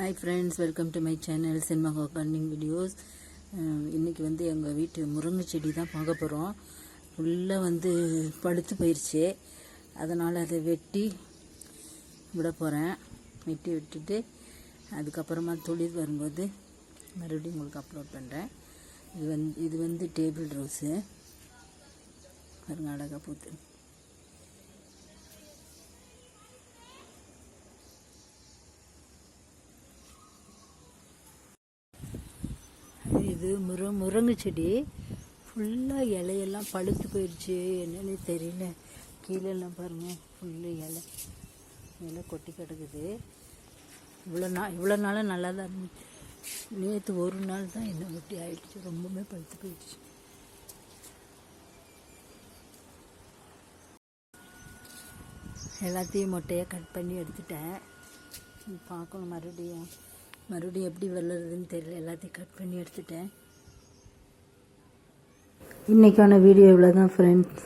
Hi friends, welcome to my channel cinema gardening videos. இன்றைக்கி எங்கள் வீட்டு முருங்கை செடி தான் பார்க்க போகிறோம். ஃபுல்லாக பழுத்து போயிடுச்சு. அதனால் அதை வெட்டி விட போகிறேன். வெட்டி விட்டுட்டு அதுக்கப்புறமா துளிர் வரும்போது மறுபடியும் உங்களுக்கு அப்லோட் பண்ணுறேன். இது டேபிள் ரோஸு பாருங்க, அழகாக பூத்து. இது முருங்கை செடி ஃபுல்லாக இலையெல்லாம் பழுத்து போயிடுச்சு. என்னன்னு தெரியல. கீழெல்லாம் பாருங்கள், ஃபுல்லு இலை கொட்டி கிடக்குது. இவ்வளோ நாளும் நல்லா தான் இருந்துச்சு. நேற்று ஒரு நாள் தான் என்ன வெட்டி ஆயிடுச்சு. ரொம்பவுமே பழுத்து போயிடுச்சு. எல்லாத்தையும் மொட்டையாக கட் பண்ணி எடுத்துட்டேன். பார்க்கணும் மறுபடியும் எப்படி வளருதுன்னு தெரியல. எல்லாத்தையும் கட் பண்ணி எடுத்துட்டேன். இன்றைக்கான வீடியோ இவ்வளோ தான் ஃப்ரெண்ட்ஸ்.